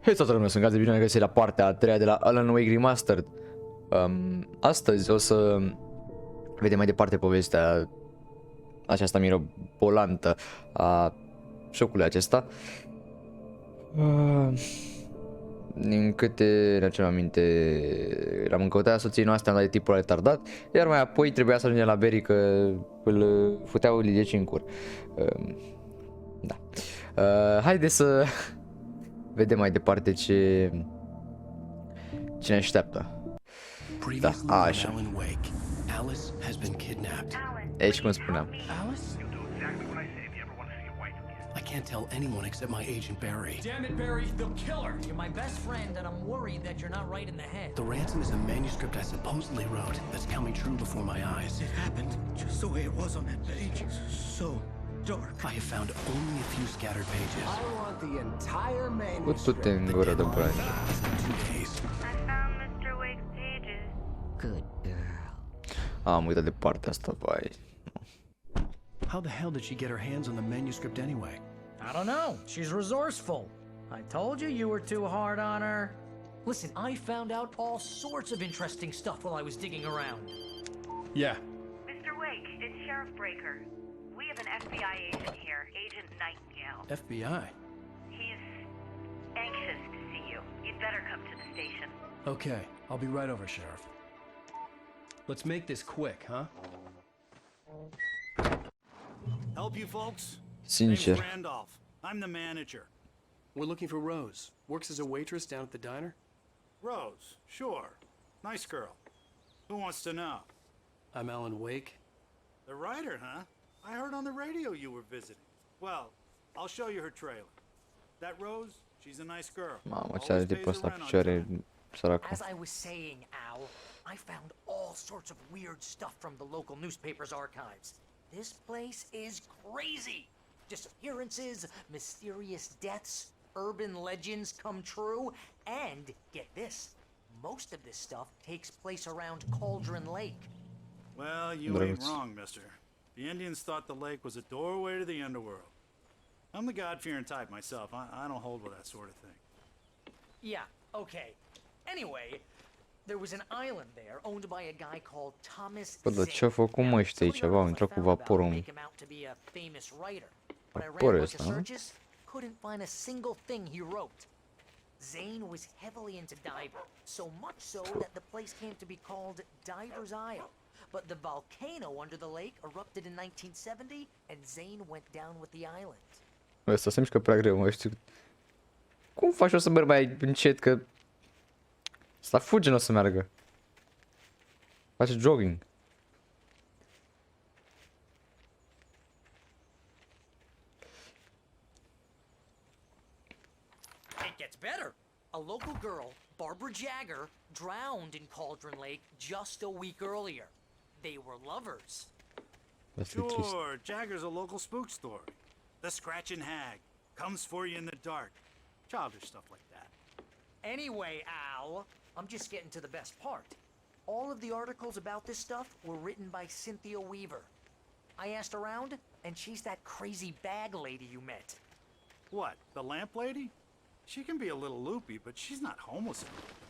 Hei toată lumea, sunt Gazi, bine găsit la partea a treia de la Alan Wake Remastered. Astăzi o să vedem mai departe povestea aceasta mirobolantă a șocului acesta. Din câte ne aducem aminte, l-am încăutat soției noastre, am dat de tipul retardat, iar mai apoi trebuia să ajungem la Barry că îl futeau lidieci în cur. Da. Haideți să vedem mai departe ce ne așteaptă. Da, așa. Aici cum spuneam. I can't tell anyone except my agent Barry. Damn it, Barry, they'll kill her. You're my best friend, and I'm worried that you're not right in the head. The ransom is a manuscript I supposedly wrote that's coming true before my eyes. It happened just the way it was on that page. So dark. I have found only a few scattered pages. I want the entire Du-te în gură de bani. 2 days. I found Mr. Wake's pages. Good girl. Am uitat de partea asta, vai. How the hell did she get her hands on the manuscript anyway? I don't know. She's resourceful. I told you you were too hard on her. Listen, I found out all sorts of interesting stuff while I was digging around. Yeah. Mr. Wake, it's Sheriff Breaker. We have an FBI agent here, Agent Nightingale. FBI? He's anxious to see you. You'd better come to the station. Okay, I'll be right over, Sheriff. Let's make this quick, huh? Help you folks? Sincer. Name's Randolph. I'm the manager. We're looking for Rose. Works as a waitress down at the diner? Rose, sure. Nice girl. Who wants to know? I'm Alan Wake. The writer, huh? I heard on the radio you were visiting. Well, I'll show you her trailer. That Rose, she's a nice girl. Mamă, ce are tipul ăsta picioare, săracul. As I was saying, Al, I found all sorts of weird stuff from the local newspaper's archives. This place is crazy. Disappearances, mysterious deaths, urban legends come true, and get this, most of this stuff takes place around Cauldron Lake. Well, you ain't wrong, mister. The Indians thought the lake was a doorway to the underworld. I'm the God-fearing type myself. I don't hold with that sort of thing. Yeah, okay. Anyway, there was an island there owned by a guy called Thomas Bă, dar ce-au Zane. făcut mă ăștia aici? Bă, au intrat cu vaporul în vaporul ăsta, nu? Couldn't find a single thing he wrote. Zane was heavily into diving, so much so that the place came to be called Diver's Isle. But the volcano under the lake erupted in 1970, and Zane went down with the island. Ăsta se mișcă prea greu, mă, știu. Cum faci o să mergi mai încet, că... Ăsta fuge, n-o să meargă. Face jogging. It gets better. A local girl, Barbara Jagger, drowned in Cauldron Lake just a week earlier. They were lovers. Sure, Jagger's a local spook story. The Scratching Hag comes for you in the dark. Childish stuff like that. Anyway, Al, I'm just getting to the best part. All of the articles about this stuff were written by Cynthia Weaver. I asked around, and she's that crazy bag lady you met. What, the lamp lady? She can be a little loopy, but she's not homeless or anything.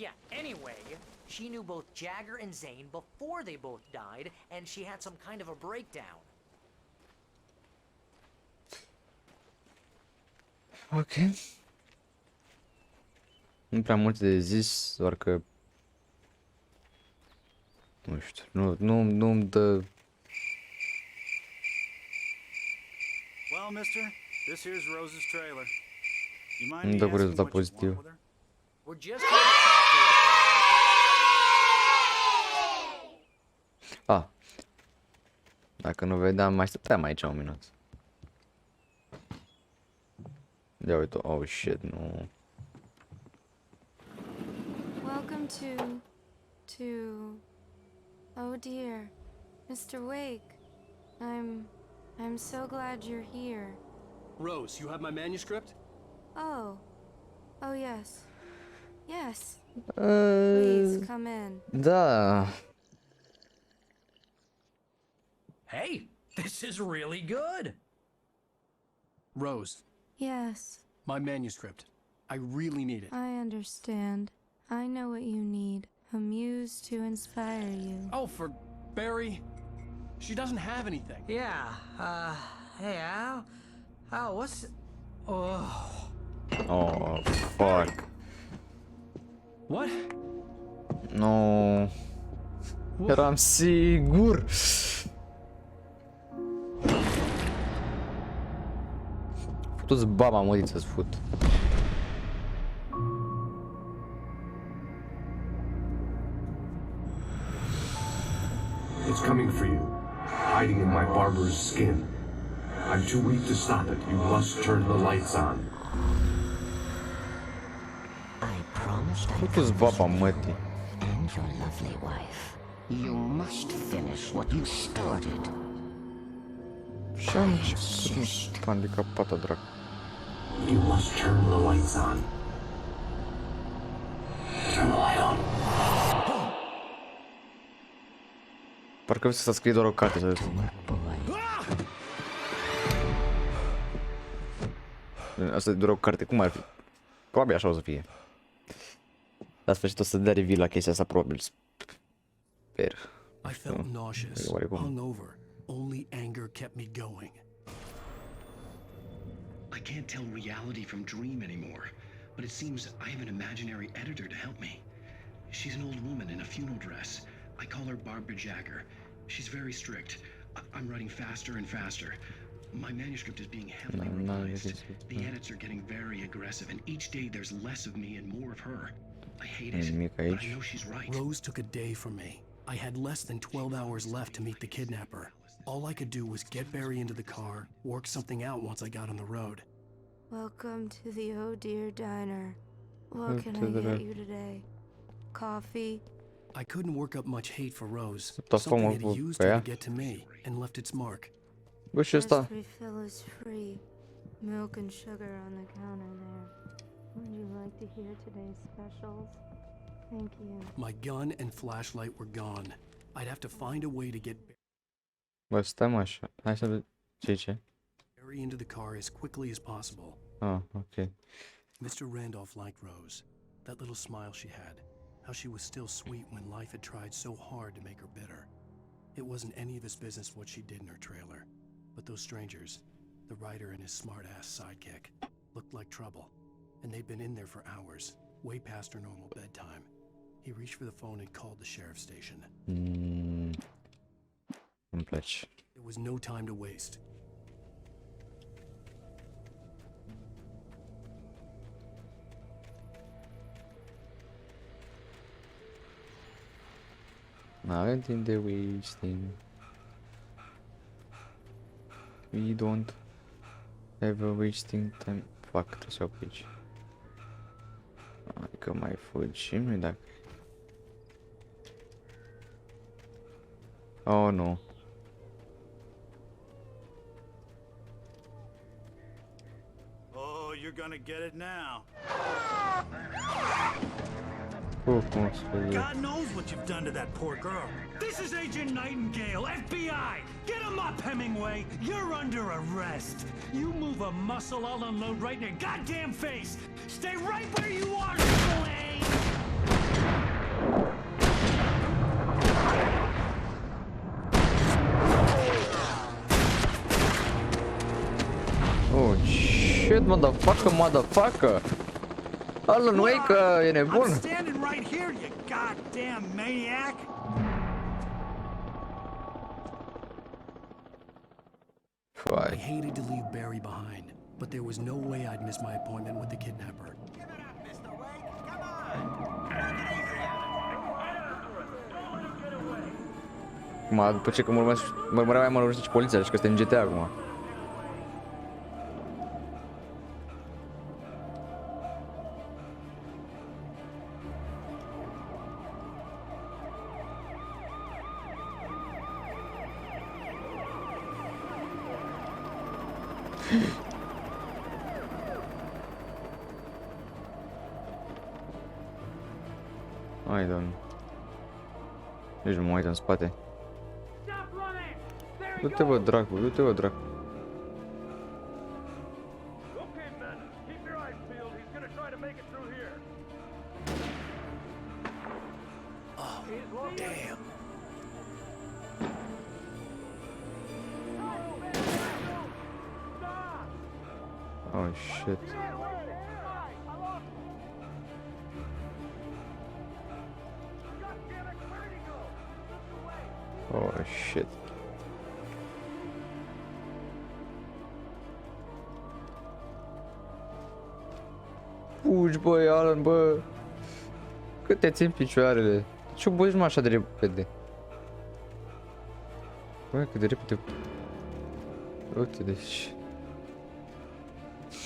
Yeah, anyway, she knew both Jagger and Zane before they both died, and she had some kind of a breakdown. Ok. Nu prea multe de zis, doar că... Nu știu, nu-mi dă... Well, mister, this here's Rose's trailer. You mind Nu me dă cu asking rezultat what you want pozitiv. with her? We're just here to talk to her. Ah. Dacă nu vedeam, mai stăteam aici un minut. Ia uite, oh shit, nu... Welcome to... Oh dear, Mr. Wake. I'm so glad you're here. Rose, you have my manuscript? Oh yes. Yes. Please come in. Da. Hey, this is really good. Rose, Yes. My manuscript. I really need it. I understand. I know what you need. A muse to inspire you. Oh, for Barry. She doesn't have anything. Yeah, hey, Al? Al, what's... Oh... Oh, fuck. What? No. Eram sigur. Futu-ți baba, măriți să-ți fut. It's coming for you, hiding in my barber's skin. I'm too weak to stop it. You must turn the lights on. I promised I'd Futu-ți baba, mătii. and your lovely wife. You must finish what you started. Și am început handicapata, dracu. You must turn the lights on. Turn the light on. Parcă să scrie doar o carte, să asta e doar o carte, cum ar fi? Probabil așa o să fie. La sfârșit o să dea reveal la chestia asta, probabil. Sper. I felt nauseous, hungover. Only anger kept me going. I can't tell reality from dream anymore, but it seems I have an imaginary editor to help me. She's an old woman in a funeral dress. I call her Barbara Jagger. She's very strict. I'm writing faster and faster. My manuscript is being heavily revised. The edits are getting very aggressive, and each day there's less of me and more of her. I hate it, but I know she's right. Rose took a day from me. I had less than 12 hours left to meet the kidnapper. All I could do was get Barry into the car, work something out once I got on the road. Welcome to the Oh Dear Diner. What can I get you today? Coffee? I couldn't work up much hate for Rose. Tot Something omul had used pe her ea. to get to me and left its mark. Bă, și First ăsta? refill is free. Milk and sugar on the counter there. Would you like to hear today's specials? Thank you. My gun and flashlight were gone. I'd have to find a way to get Bă, stăm așa. Hai să vedem. Ce? Barry into the car as quickly as possible. Ah, ok. Mr. Randolph liked Rose. That little smile she had. How she was still sweet when life had tried so hard to make her bitter. It wasn't any of his business what she did in her trailer. But those strangers, the writer and his smart-ass sidekick, looked like trouble. And they'd been in there for hours, way past her normal bedtime. He reached for the phone and called the sheriff's station. Îmi place. There was no time to waste. N-avem timp de wasting. We don't have a wasting time. Fuck, trebuie să o pici. Adică mai fugim dacă... Oh, nu. Oh, you're gonna get it now. Cum să fie? God knows what you've done to that poor girl. This is Agent Nightingale, FBI! Get him up, Hemingway! You're under arrest! You move a muscle, I'll unload right in your goddamn face! Stay right where you are, Slane! Oh, shit, motherfucker! Ăla nu e că e nebun. I'm standing right here, you goddamn maniac! I hated to leave Barry behind, but there was no way I'd miss my appointment with the kidnapper. Acum, după ce că mă urmărește și poliția, și că suntem în GTA acum. Hai, doamne. Nici nu mă uit în spate. Du-te, bă, dracu, du-te, bă, dracu. Okay, men, keep your Oh, damn. Oh shit. Oh shit. Fugi, băi, Alan, bă! Cât te țin picioarele? Ce băgi mă așa de repede? Bă, cât de repede... Uite, deci...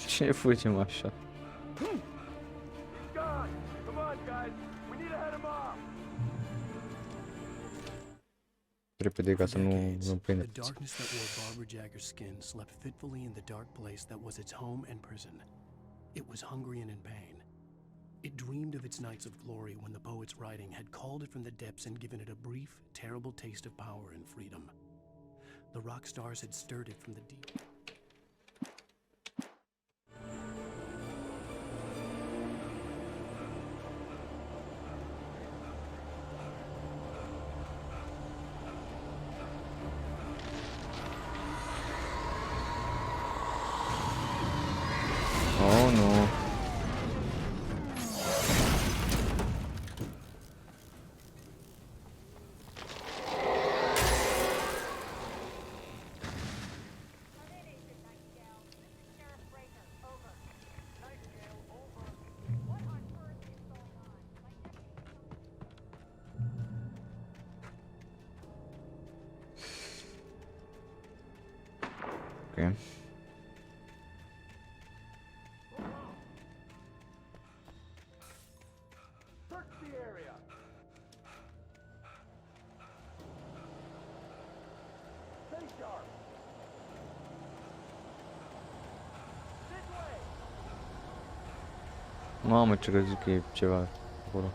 Cine fugi mă așa? Repede ca să nu prindă. The darkness that wore Barbara Jagger's skin slept fitfully in the dark place that was its home and prison. It was hungry and in pain. It dreamed of its nights of glory when the poet's writing had called it from the depths and given it a brief, terrible taste of power and freedom. The rock stars had stirred it from the deep. Oh nu. Okay. Mamă, ce crezi că e ceva acolo.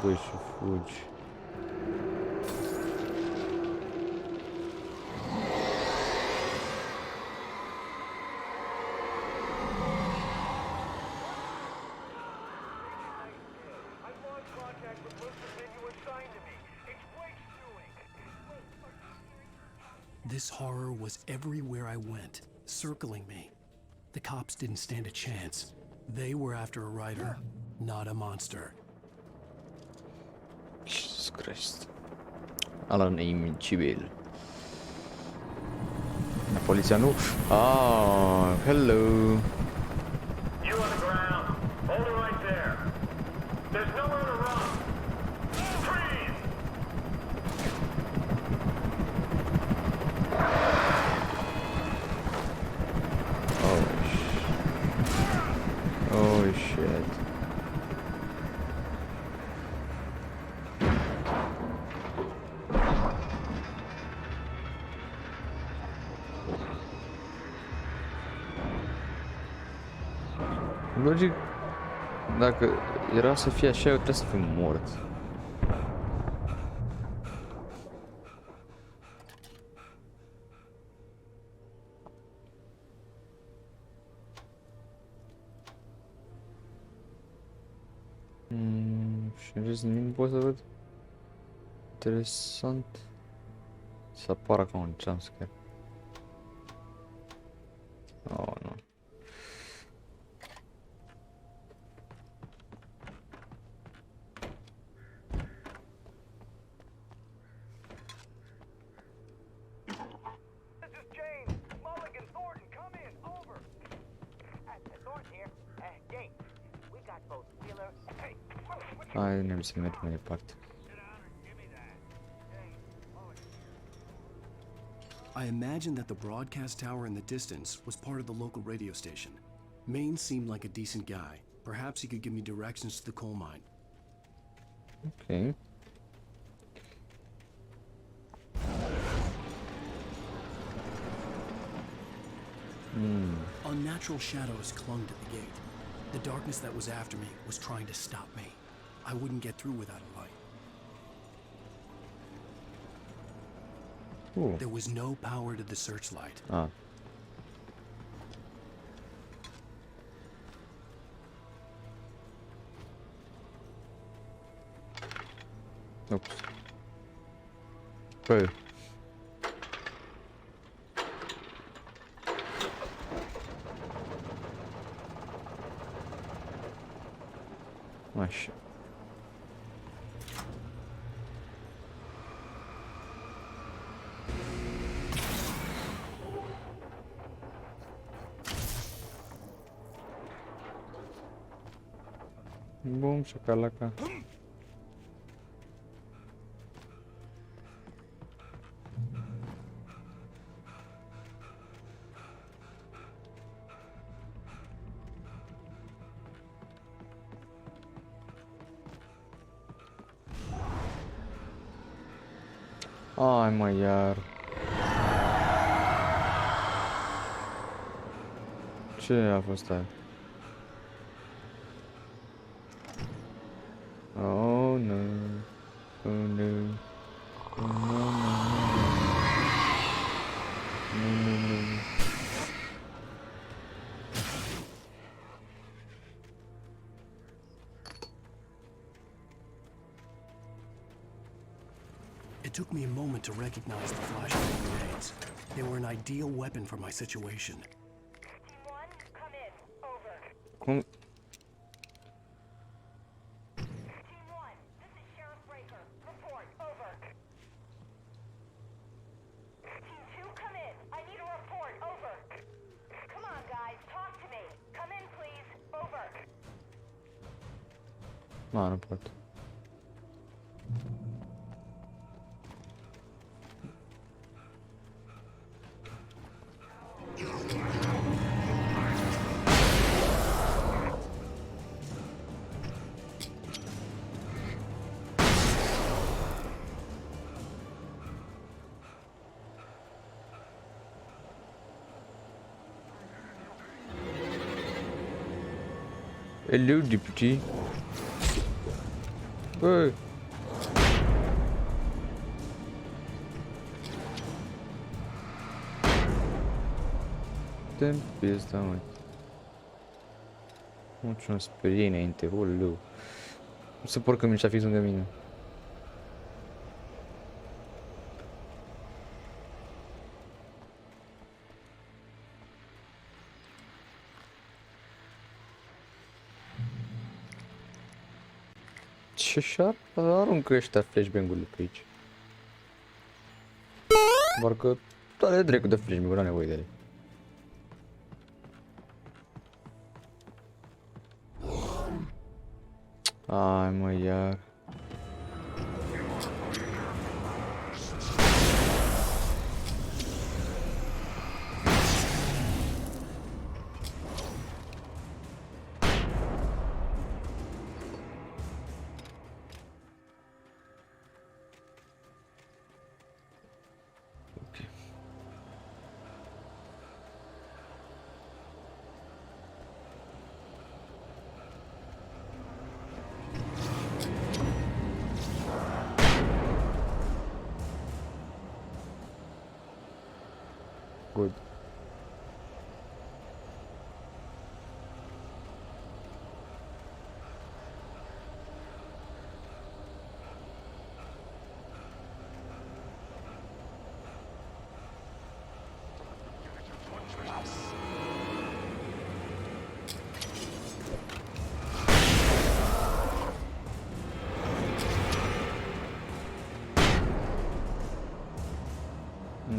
Băi, și fugi. This horror was everywhere I went, circling me. The cops didn't stand a chance. They were after a writer, not a monster. Jesus Christ. Alan e invincibil. Poliția nu. Ah, hello. You on the ground. Hold it right there. There's nowhere to run. Freeze! Oh shit. Logic, dacă era să fie așa, eu trebuie să fiu mort. Și în rest nimic nu pot să văd. Interesant. Să apară ca un jumpscare. Oh, nu. Hai, ne-am să mergem mai departe. I imagined that the broadcast tower in the distance was part of the local radio station. Maine seemed like a decent guy. Perhaps he could give me directions to the coal mine. Okay. Unnatural shadows clung to the gate. The darkness that was after me was trying to stop me. I wouldn't get through without a light. There was no power to the searchlight. Ah. Ups. Păi. Așa. Bum, șacalaca. Ai mă, iar. Ce a fost aia? Oh, no. Oh, no. Oh, no, no, no. No, no, no. It took me a moment to recognize the flashbang grenades. They were an ideal weapon for my situation. Team 1, come in. Over. Cum? Team 1, this is Sheriff Breaker. Report. Over. Team 2, come in. I need a report. Over. Come on, guys. Talk to me. Come in, please. Over. Nu, nu pot. Hello, deputy. Bă. Dă-mi pizda, măi. Mă, ce-o sperie înainte, oleu. Nu se porcă mișa fix lângă mine. Ce și-ar aruncă ăștia flashbang-urile pe aici? Parcă toate dracu de flashbang-uri, n-am nevoie de ele. Ai mă, iar. Good.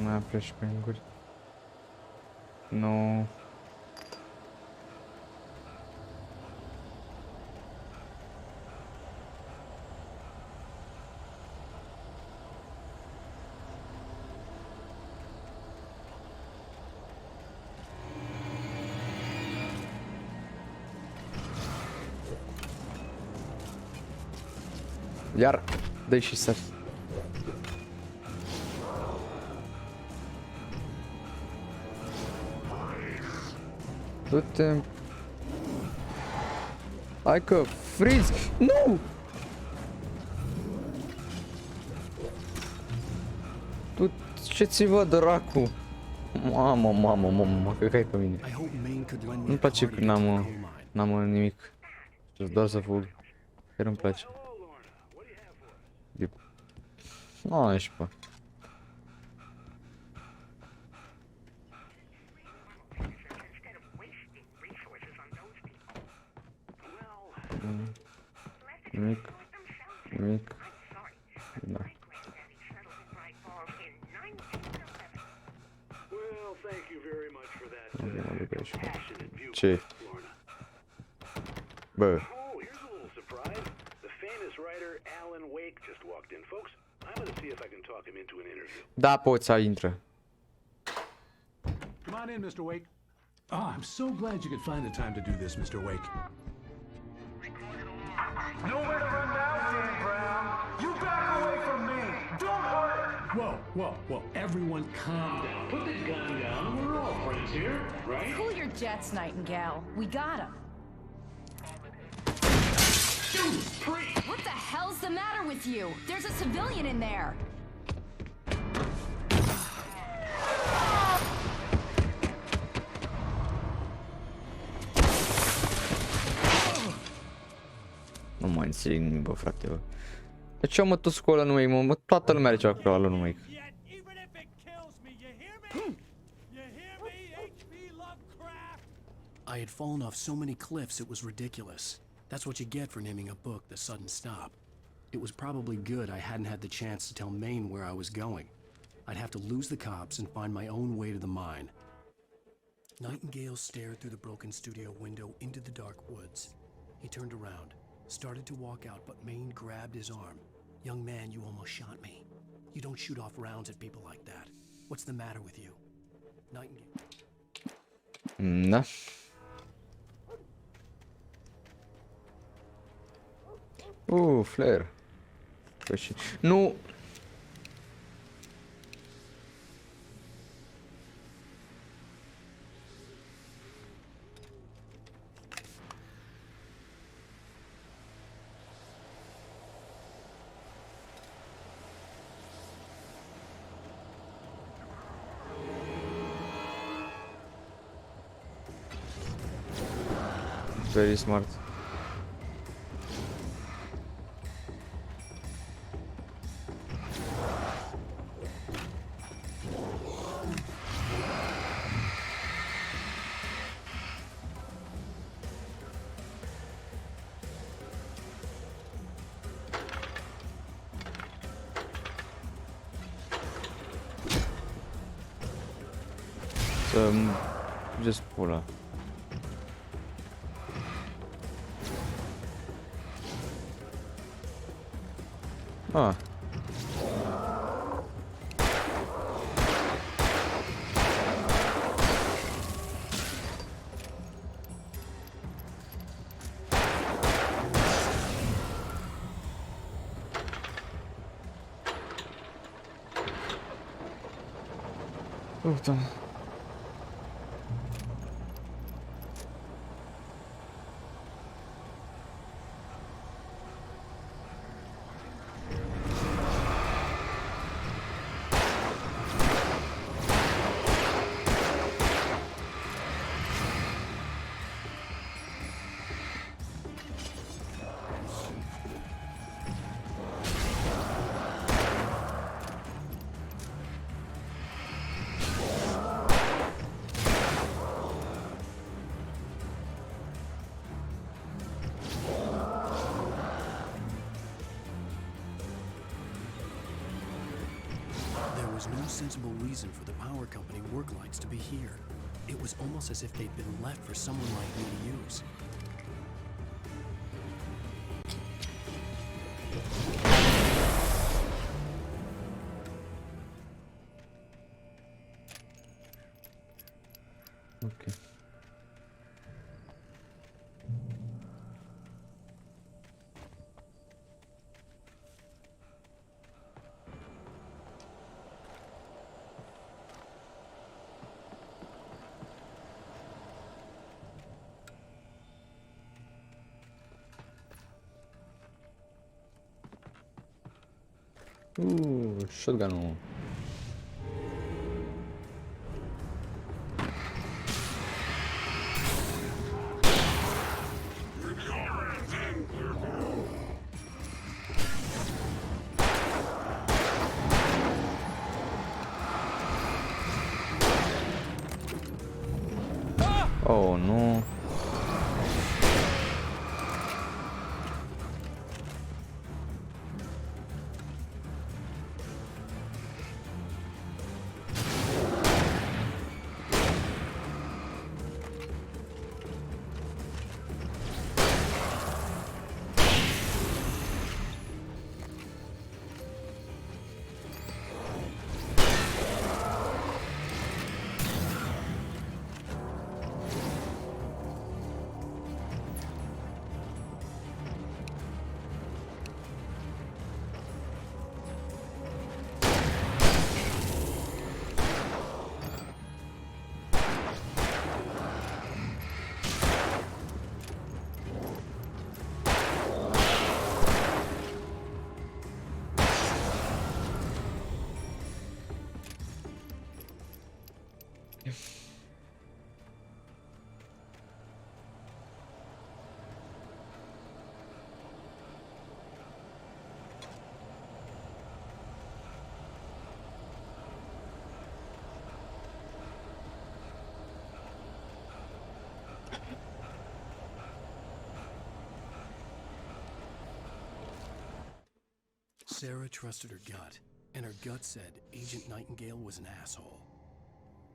Mai am flashbang-uri. Nu. Iar, dă-i și sari. Du-te. Hai că frizi! Nu! Du Duceți-vă, dracu! Mamă, că ai pe mine. I hope Maine could lend me Nu-mi a place car to când get to the coal mine. n-am nimic. Doar să fug. Chiar îmi place. Nu, ești pe. Nimic. Da. Well, thank you very much for that. Mă duc aici. Passionate view, Ce? Lorna. Bă. Oh, here's a little surprise. The famous writer Alan Wake just walked in, folks. I'm gonna see if I can talk him into an interview. Da, poți să intră. Come on in, Mr. Wake. Oh, I'm so glad you could find the time to do this, Mr. Wake. Nowhere to run now, Dan Brown. You back away from me. Don't hurt her. Whoa. Everyone calm down. Put the gun down. We're all friends here, right? Cool your jets, Nightingale. We got him. Dude, freak! What the hell's the matter with you? There's a civilian in there. Nu mai înțeleg nimic, bă, frate, bă. De ce mă tu scoală numai, mă? Toată lumea are ceva cu ăla numai. I had fallen off so many cliffs it was ridiculous. That's what you get for naming a book The Sudden Stop. It was probably good I hadn't had the chance to tell Maine where I was going. I'd have to lose the cops and find my own way to the mine. Nightingale stared through the broken studio window into the dark woods. He turned around, started to walk out, but Maine grabbed his arm. "Young man, you almost shot me. You don't shoot off rounds at people like that. What's the matter with you?" Nightingale. Da. Flare. Păi și... Nu! Very smart. Just pula. Ah. Puta. There was no sensible reason for the power company work lights to be here. It was almost as if they'd been left for someone like me to use. Okay. Shotgun. Oh, nu. Sarah trusted her gut, and her gut said Agent Nightingale was an asshole.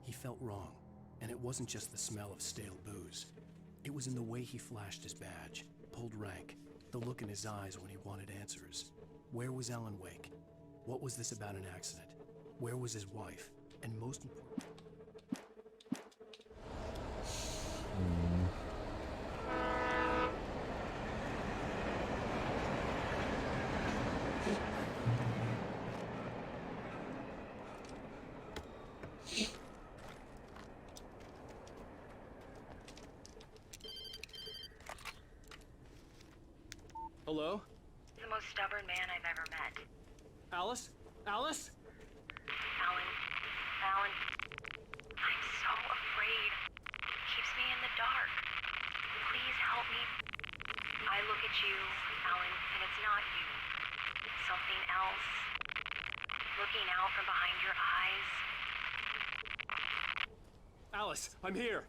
He felt wrong, and it wasn't just the smell of stale booze. It was in the way he flashed his badge, pulled rank, the look in his eyes when he wanted answers. Where was Alan Wake? What was this about an accident? Where was his wife? And most important... Hello? The most stubborn man I've ever met. Alice? Alice? Alan. Alan. I'm so afraid. It keeps me in the dark. Please help me. I look at you, Alan, and it's not you. It's something else. Looking out from behind your eyes. Alice, I'm here.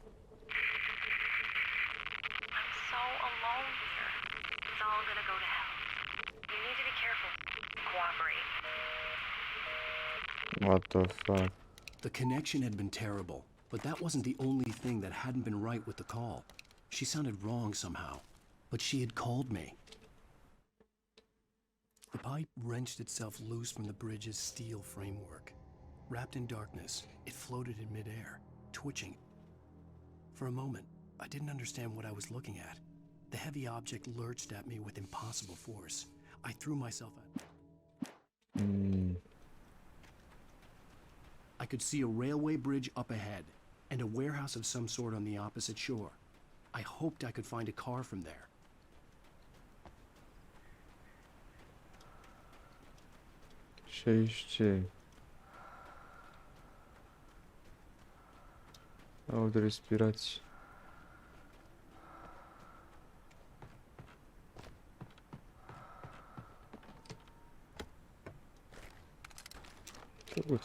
I'm so alone here. It's all gonna go to hell. You need to be careful. Cooperate. What the fuck? The connection had been terrible, but that wasn't the only thing that hadn't been right with the call. She sounded wrong somehow, but she had called me. The pipe wrenched itself loose from the bridge's steel framework. Wrapped in darkness, it floated in midair, twitching. For a moment, I didn't understand what I was looking at. The heavy object lurched at me with impossible force. I threw myself at it. I could see a railway bridge up ahead, and a warehouse of some sort on the opposite shore. I hoped I could find a car from there. Aud respirație. Drăguț.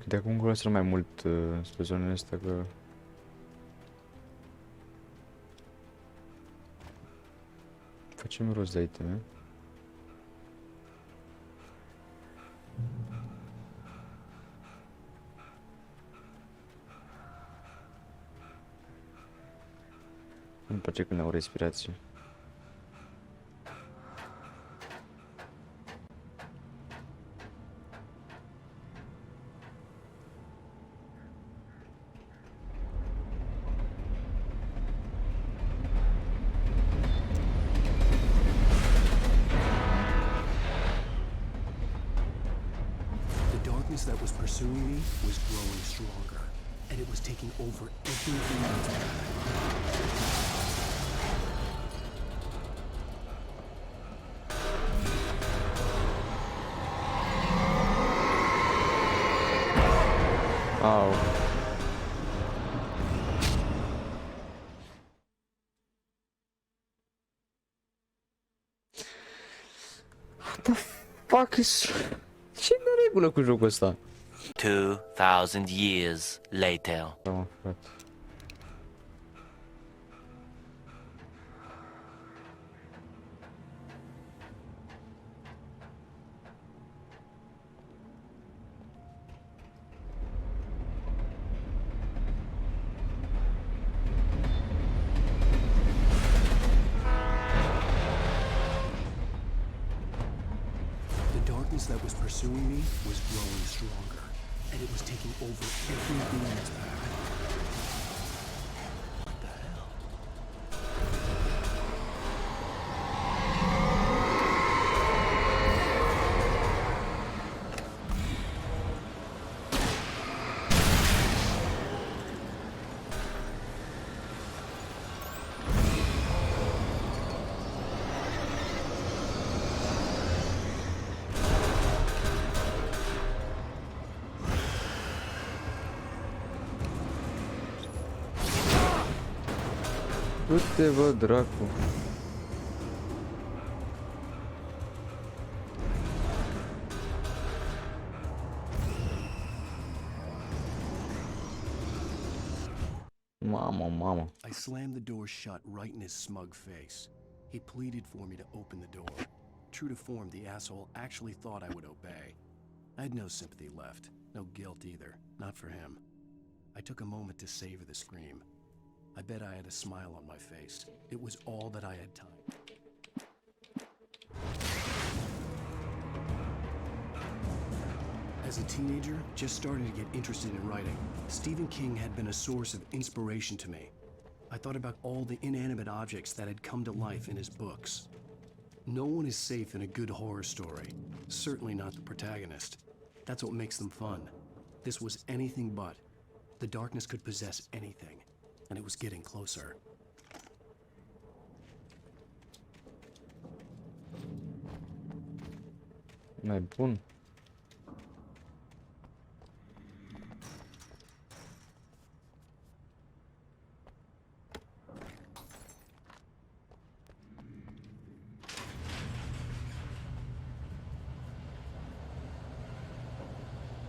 De acum încolo să nu mai mult spre zonele astea, că facem rost de iteme. Îmi place când au respirație. pursuing me was growing stronger, and it was taking over everything in its path. Au. What the fuck is... Ce în regulă cu jocul ăsta? 2000 years later. Da, mă, frate. The darkness that was pursuing me was growing stronger, and it was taking over everything in its path. What the hell? Du-te, bă, dracu. Mamă, mamă. I slammed the door shut right in his smug face. He pleaded for me to open the door. True to form, the asshole actually thought I would obey. I had no sympathy left, no guilt either, not for him. I took a moment to savor the scream. I bet I had a smile on my face. It was all that I had time. As a teenager, just starting to get interested in writing, Stephen King had been a source of inspiration to me. I thought about all the inanimate objects that had come to life in his books. No one is safe in a good horror story, certainly not the protagonist. That's what makes them fun. This was anything but. The darkness could possess anything, and it was getting closer. Mai bun.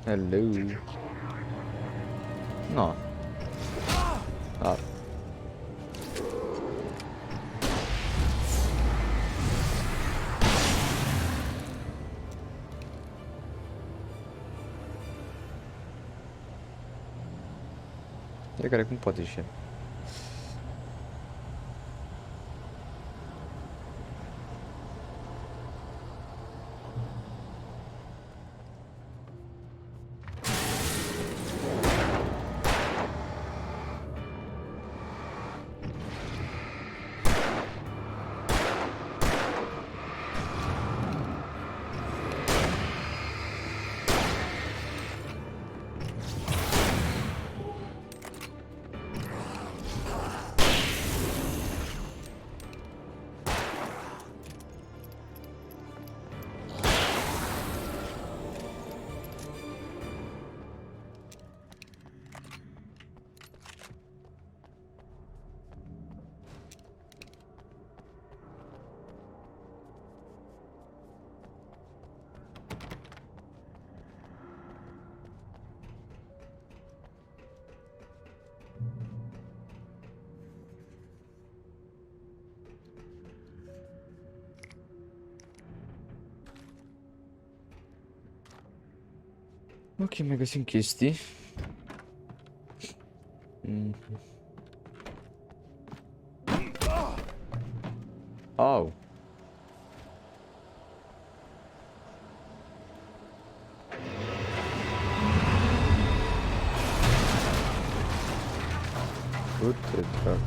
Hello. No. Ah. Fiecare cum poate și el. Ok, mai găsim chestii. Au. Du-te, dracu.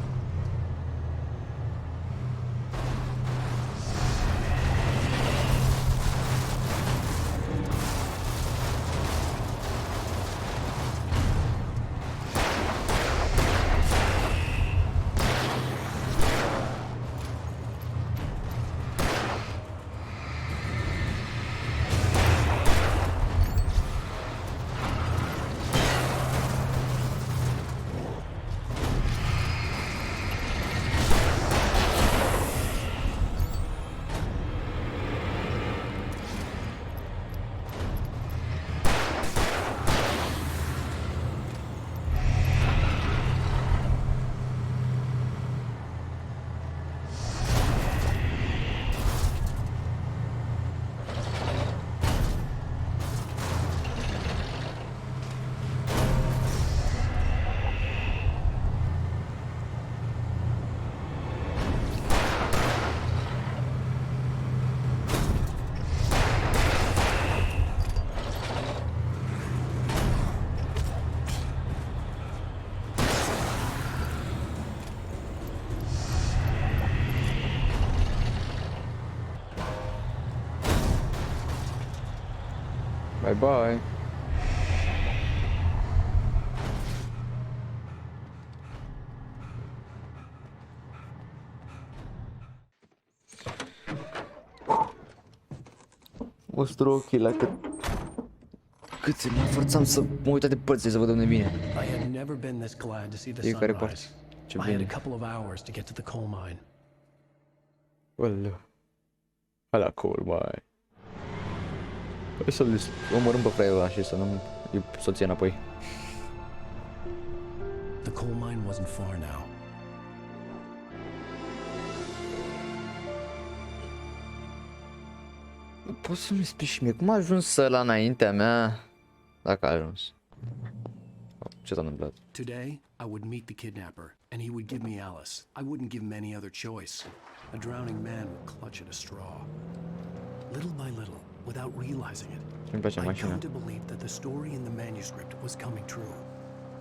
Bye bye. Mostru ochii la cât mă forțam să mă uit toate părțile să văd unde vine. I had never been this glad to see the Fiecare parte. sunrise. Ce I had bine. a couple of hours to get to the coal mine. Oleu. Hai la coal mine. Hai să-l omorâm pe fraierul ăla și să nu iei soția înapoi. The coal mine wasn't far now. Poți să-mi spui și mie cum a ajuns ăla înaintea mea? Dacă a ajuns. Ce s-a întâmplat? Today, I would meet the kidnapper, and he would give me Alice. I wouldn't give him any other choice. A drowning man would clutch at a straw. Little by little, without realizing it, I'd come to believe that the story in the manuscript was coming true.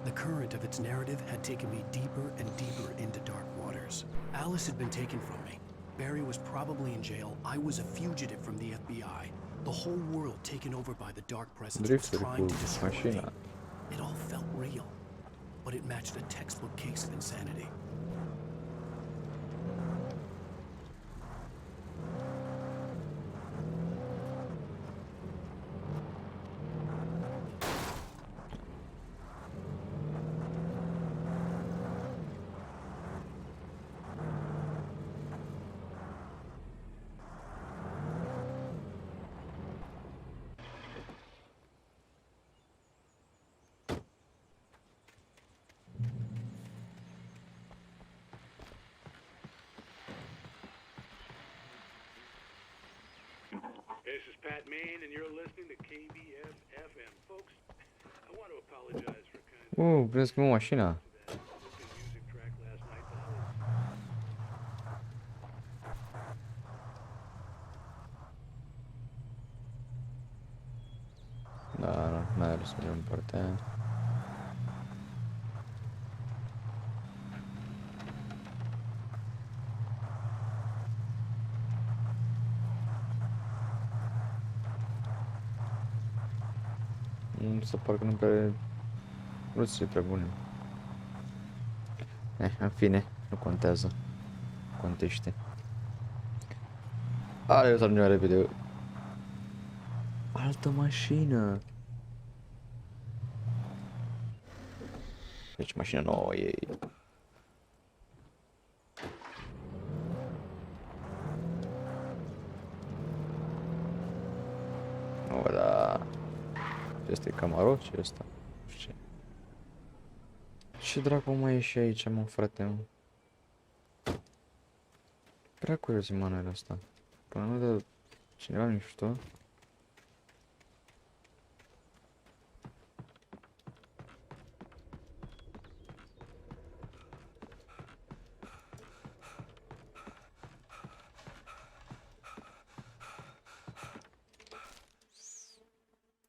The current of its narrative had taken me deeper and deeper into dark waters. Alice had been taken from me. Barry was probably in jail. I was a fugitive from the FBI. The whole world taken over by the dark presence was trying to destroy me. It all felt real, but it matched a textbook case of insanity. This is Pat Main, and you're listening to KBF FM. Folks, I want to apologize for kind of... Vreau să schimbăm mașina. music track last night. Da, n-are rost să mergem în partea aia. Nu se pare că nu prea... Nu se prea bune. În fine, nu contează. Contește. Hai să ajungem repede. Altă mașină. Deci mașina nouă e... Nu, da... Ce este Camaro? Ce e ăsta? Nu știu ce. Ce dracu mai e și aici, mă, frate, mă? Prea curios e manuelul ăsta. Până nu dă cineva mișto.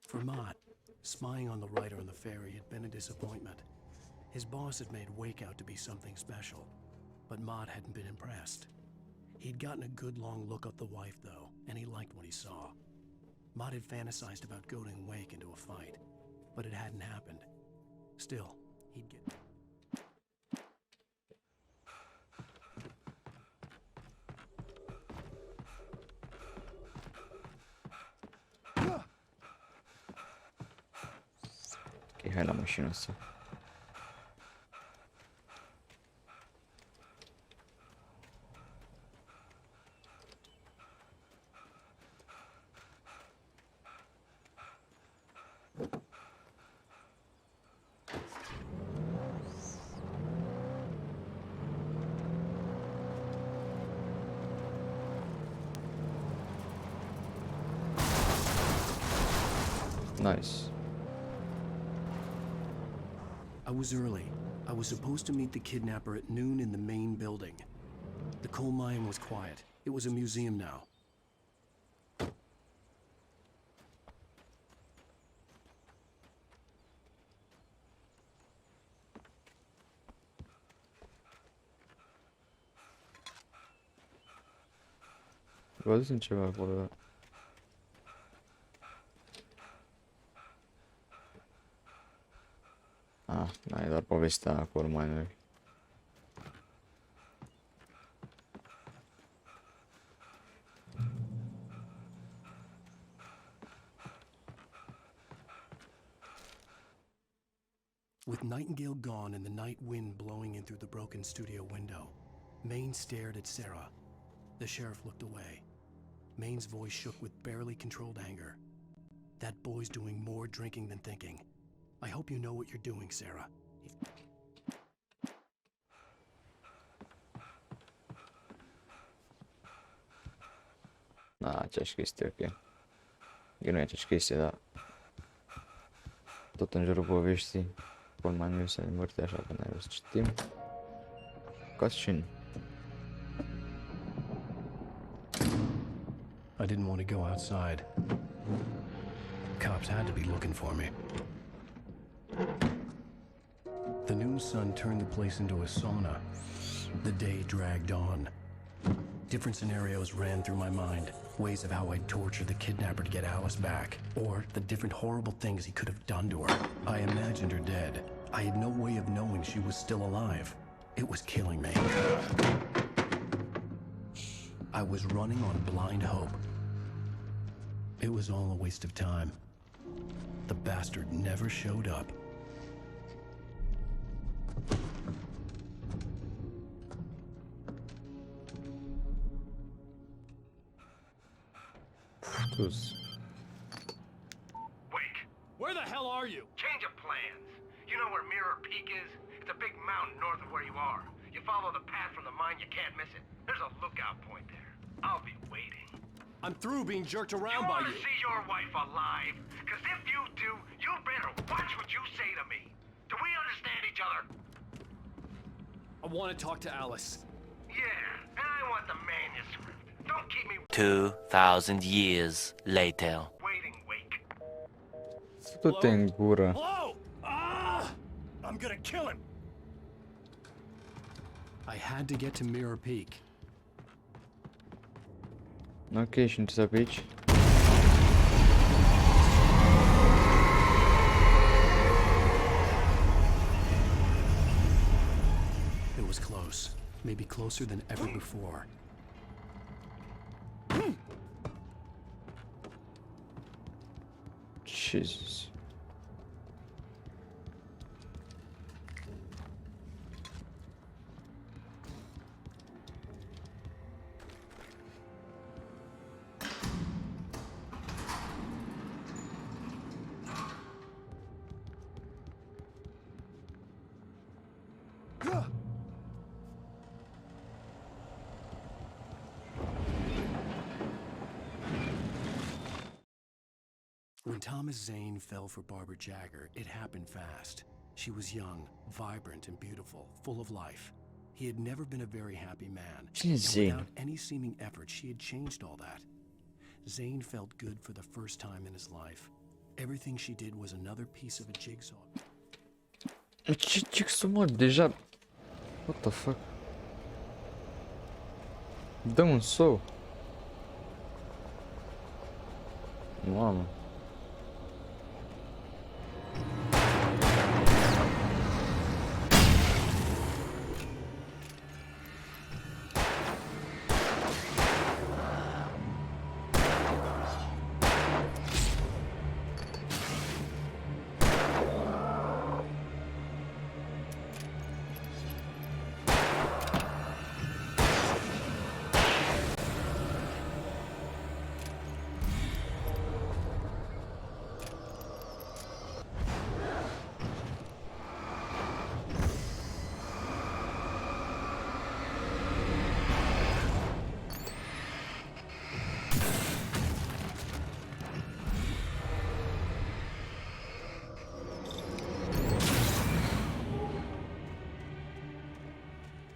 For Mott, spying on the writer on the ferry had been a disappointment. His boss had made Wake out to be something special, but Mott hadn't been impressed. He'd gotten a good long look at the wife, though, and he liked what he saw. Mott had fantasized about goading Wake into a fight, but it hadn't happened. Still, he'd get... Ok, hai la mașină asta. Nice. I was early. I was supposed to meet the kidnapper at noon in the main building. The coal mine was quiet. It was a museum now. Văzusem ceva acolo, dar... Da, e doar povestea cu urmanului. With Nightingale gone and the night wind blowing in through the broken studio window, Maine stared at Sarah. The sheriff looked away. Maine's voice shook with barely controlled anger. That boy's doing more drinking than thinking. I hope you know what you're doing, Sarah. Da, aceeași chestie, ok. Eu nu e aceeași chestie, dar... Tot în jurul poveștii, urmanului se învârte așa până ai să citim. Cutscene. I didn't want to go outside. Cops had to be looking for me. The noon sun turned the place into a sauna. The day dragged on. Different scenarios ran through my mind. Ways of how I'd torture the kidnapper to get Alice back. Or the different horrible things he could have done to her. I imagined her dead. I had no way of knowing she was still alive. It was killing me. I was running on blind hope. It was all a waste of time. The bastard never showed up. Wait. Where the hell are you? Change of plans. You know where Mirror Peak is? It's a big mountain north of where you are. You follow the path from the mine, you can't miss it. There's a lookout point there. I'll be waiting. I'm through being jerked around by You you. want to see your wife alive? Because if you do, you better watch what you say to me. Do we understand each other? I want to talk to Alice. Yeah, and I want the manuscript. Don't keep me 2,000 years later. waiting, wake. Tot în gură. Hello? I'm gonna kill him. I had to get to Mirror Peak. Ok, și ce să pe aici? It was close. Maybe closer than ever before. Jesus. When Thomas Zane fell for Barbara Jagger, it happened fast. She was young, vibrant, and beautiful, full of life. He had never been a very happy man. Cine e And Zane? without any seeming effort, she had changed all that. Zane felt good for the first time in his life. Everything she did was another piece of a jigsaw. Ce jigsaw, mă, deja... What the fuck? Dă un saw. Mamă.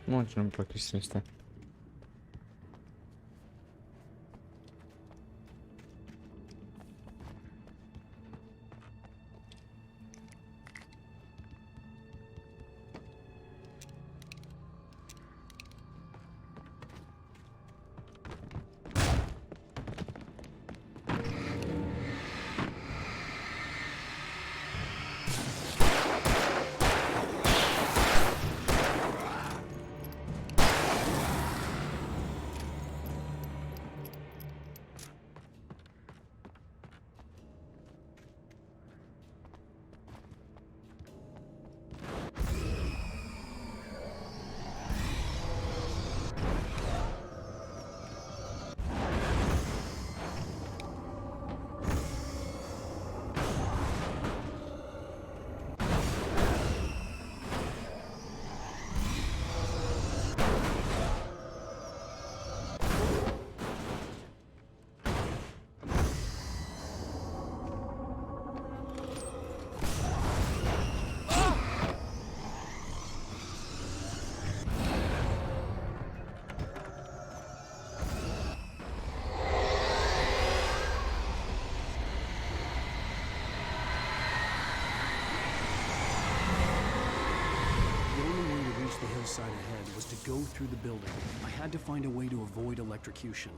Mă, ce nu-mi plac chestiile astea. side ahead was to go through the building. I had to find a way to avoid electrocution.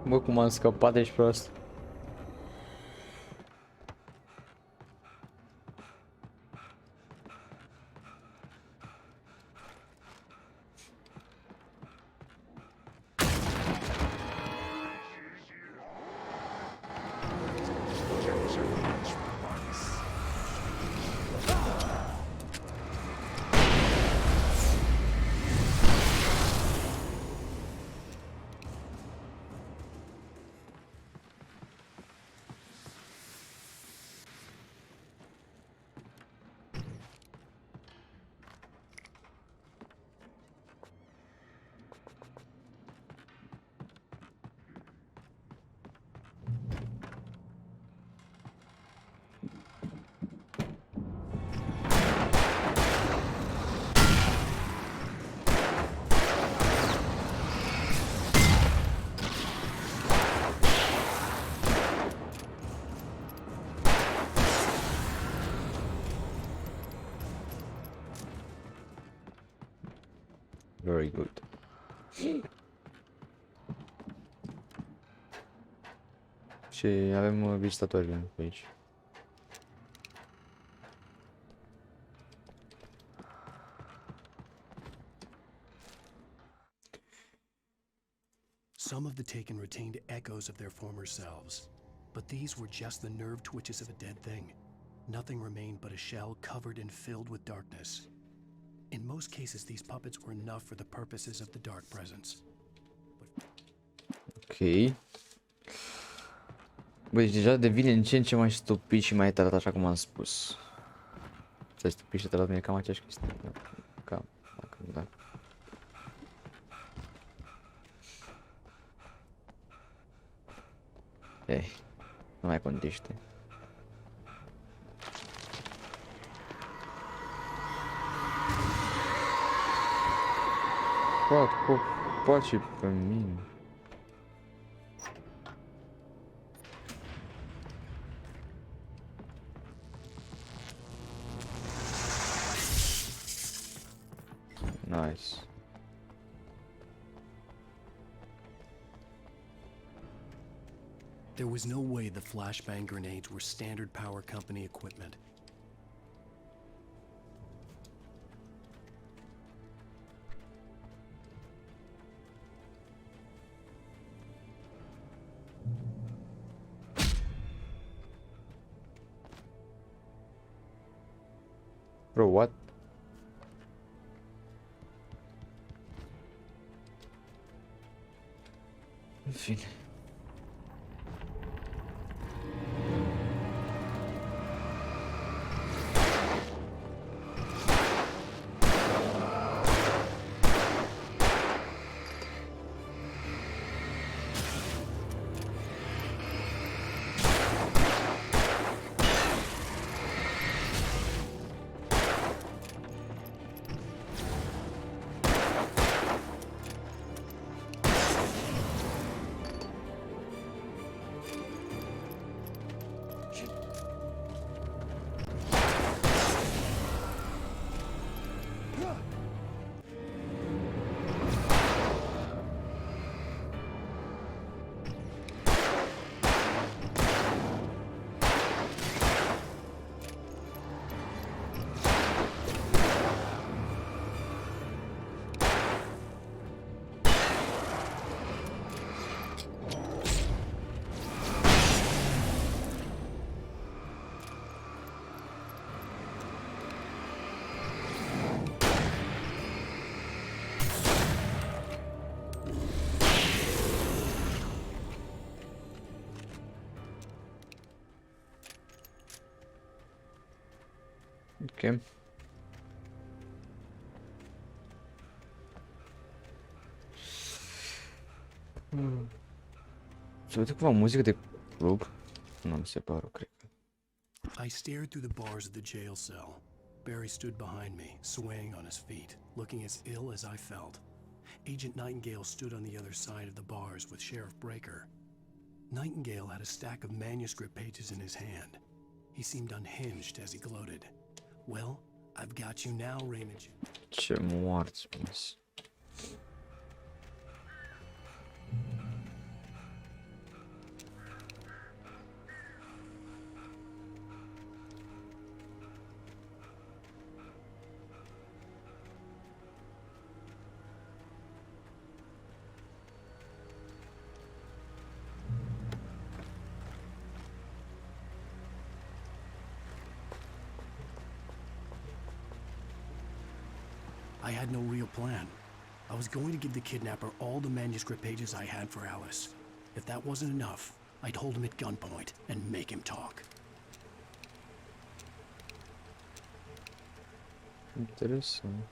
Bă, cum am scăpat de aici prost. Very good. Și avem vizitatori pe aici. Some of the Taken retained echoes of their former selves, but these were just the nerve twitches of a dead thing. Nothing remained but a shell covered and filled with darkness. In most cases, these puppets were enough for the purposes of the Dark Presence. Ok. Băi, deja devine în ce în ce mai stupid și mai tarat, așa cum am spus. Stai, stupid și tarat, e cam aceeași chestie. Cam, da. Ei, nu mai contește. Fac copaci pe mine. Nice. There was no way the flashbang grenades were standard power company equipment. Bro, what? În fine. Ok. Să vedem cumva muzică de club. Nu mi se pare, cred. I stared through the bars of the jail cell. Barry stood behind me, swaying on his feet, looking as ill as I felt. Agent Nightingale stood on the other side of the bars with Sheriff Breaker. Nightingale had a stack of manuscript pages in his hand. He seemed unhinged as he gloated. Well, I've got you now, Raymond. Ce moarți, mis. I had no real plan. I was going to give the kidnapper all the manuscript pages I had for Alice. If that wasn't enough, I'd hold him at gunpoint and make him talk. Interesant.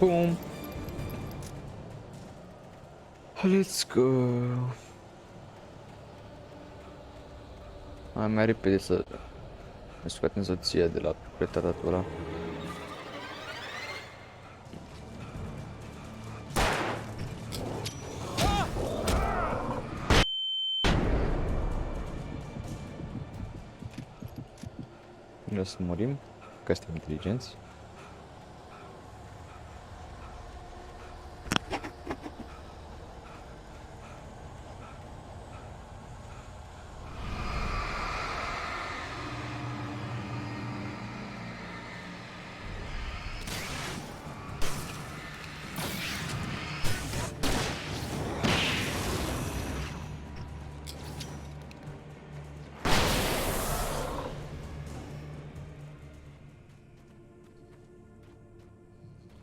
Boom. Let's go. Hai mai repede să ne scoatem soția de la proprietatea ăla. Noi o să murim, că suntem inteligenți.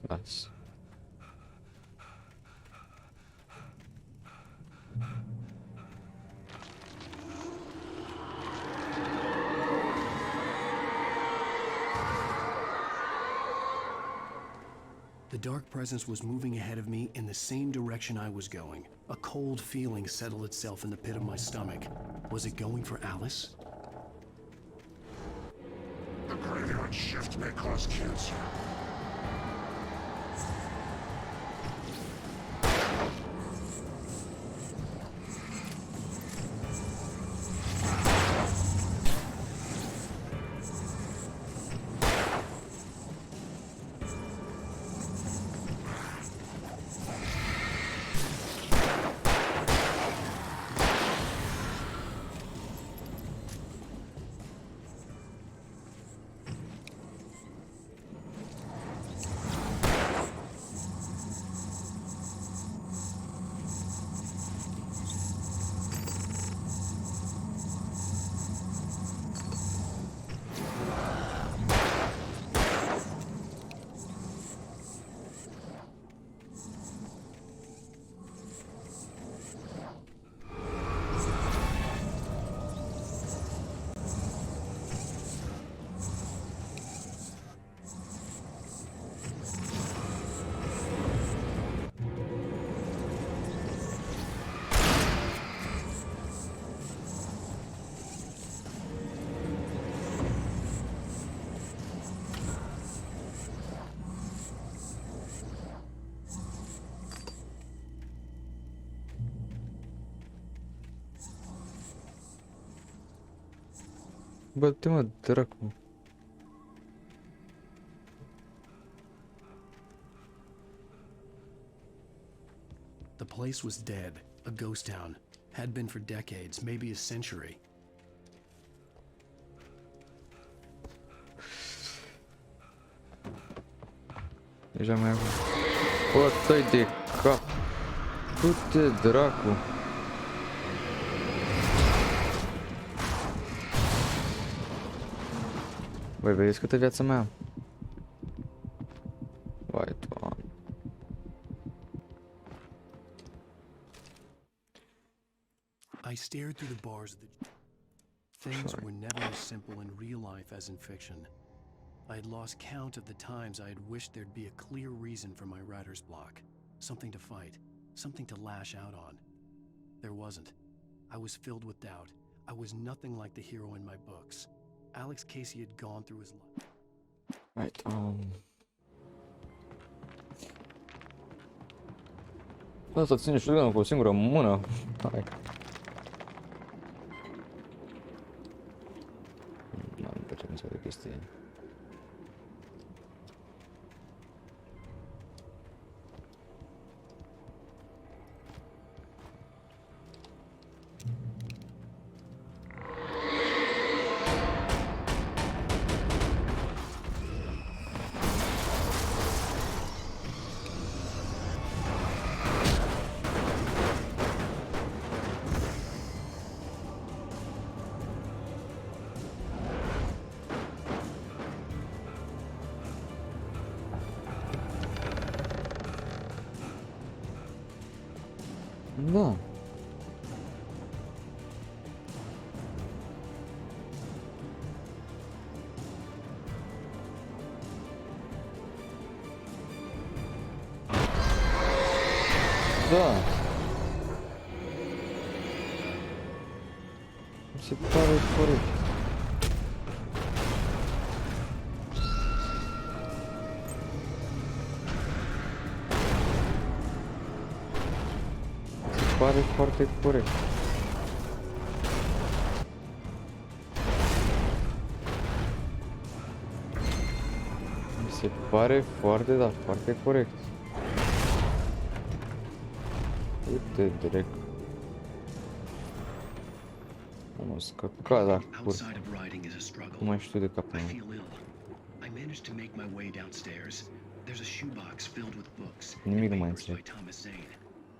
Las. The dark presence was moving ahead of me in the same direction I was going. A cold feeling settled itself in the pit of my stomach. Was it going for Alice? The graveyard shift may cause cancer. Bă-te mă, dracu. The place was dead, a ghost town. Had been for decades, maybe a century. Deja mai avem. Bă, stai de cap. Du-te, dracu. Băi, vedeți câtă viață mai am? Vai, Doamne. I stared through the bars of the... Things were never as simple in real life as in fiction. I had lost count of the times I had wished there'd be a clear reason for my writer's block. Something to fight, something to lash out on. There wasn't. I was filled with doubt. I was nothing like the hero in my books. Alex Casey had gone through his life. Right, Da, să ține shotgun cu o singură mână. Hai. Nu facem să de chestii. Da. Da. Mi se pare corect. Pare foarte corect. Mi se pare foarte, dar foarte corect. Uite, direct. Am scăcat la cur. Nu mai știu de capul meu. I managed to make my way downstairs. There's a shoebox filled with books. Nimic nu mai înțeleg.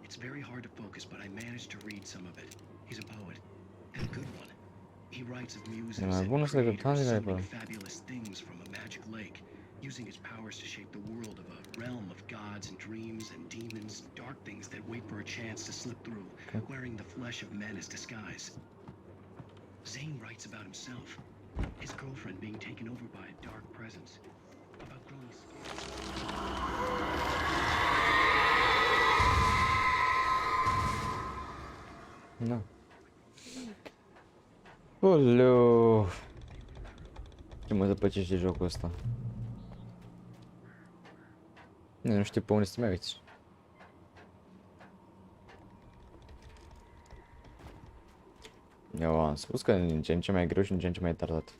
It's very hard to focus, but I managed to read some of it. He's a poet, and a good one. He writes of muses and creators summoning fabulous things from a magic lake, using his powers to shape the world of a realm of gods and dreams and demons, dark things that wait for a chance to slip through, wearing the flesh of men as disguise. Zane writes about himself, his girlfriend being taken over by a dark presence, about growing Da. Oleu. Ce mă zăpăcește jocul ăsta. Nu știu pe unde să mai uiți. Eu am spus că din ce în ce mai greu și din ce în ce mai tardat.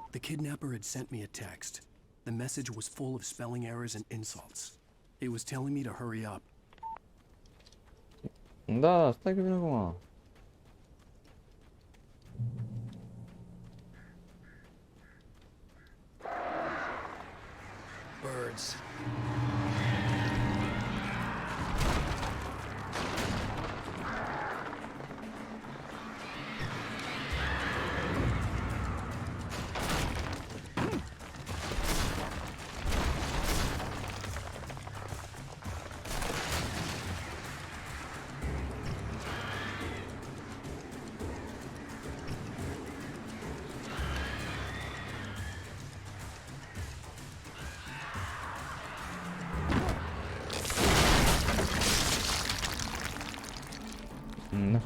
The kidnapper had sent me a text. The message was full of spelling errors and insults. It was telling me to hurry up. Da, stai că vine acum. Birds. No.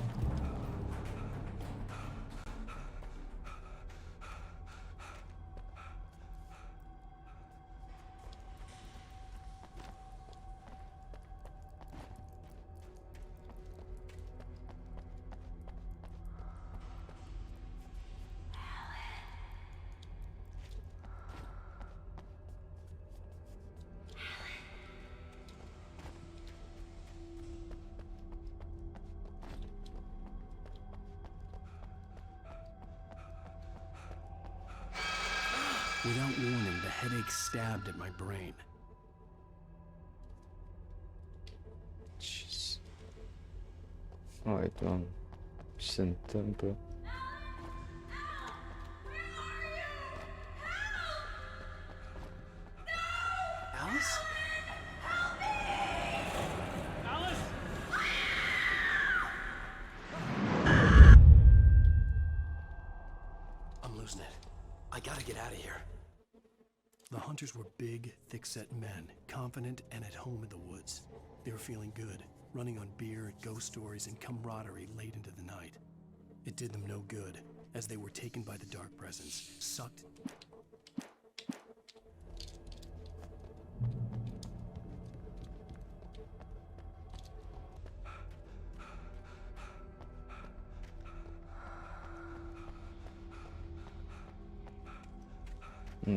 Without warning, the headache stabbed at my brain. Jeez. Hai, Doamne. Ce se întâmplă? Alice? Alice! I'm losing it. I gotta get out of here. The hunters were big, thick-set men, confident and at home in the woods. They were feeling good, running on beer, ghost stories, and camaraderie late into the night. It did them no good, as they were taken by the dark presence, sucked.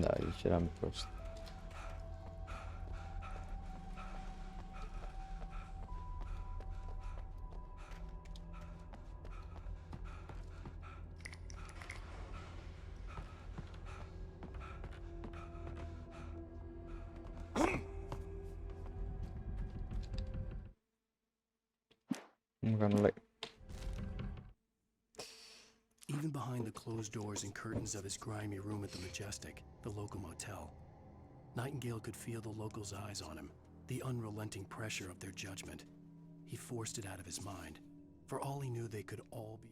Da, aici eram prost. Even behind the closed doors and curtains of his grimy room at the Majestic, the local motel, Nightingale could feel the locals' eyes on him, the unrelenting pressure of their judgment. He forced it out of his mind. For all he knew, they could all be...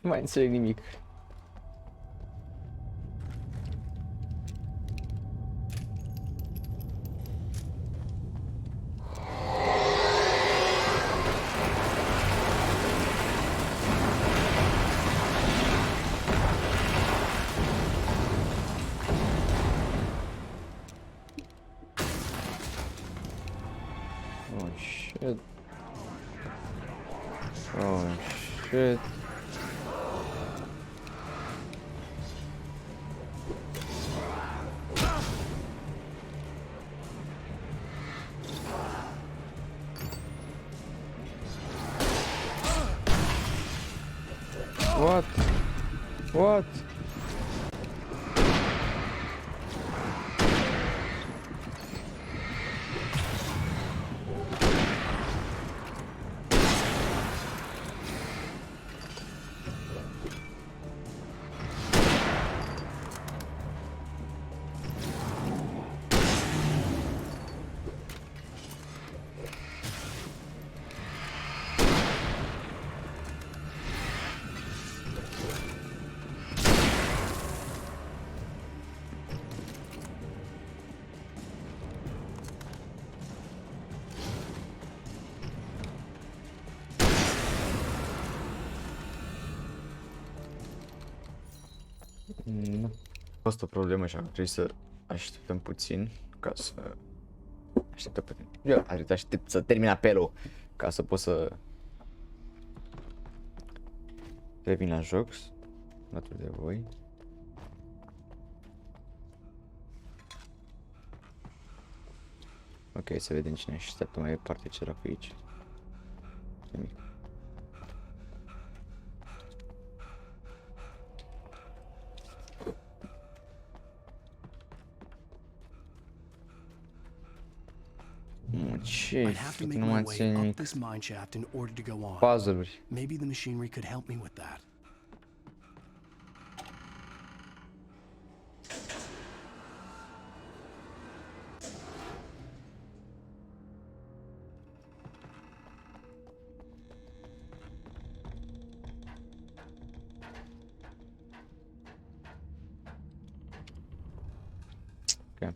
Nu mai înțeleg nimic. Oh shit. Oh shit. What? What? Nu. A fost o problemă și trebuie să așteptăm puțin ca să... Așteptăm puțin. Eu aștept să termin apelul ca să pot să... revin la joc. Alături de voi. Ok, să vedem cine așteaptă mai departe, ce era pe aici. Nimic. I'd have to make my way up this mine shaft in order to go on. Puzzle-uri. Maybe the machinery could help me with that. Okay.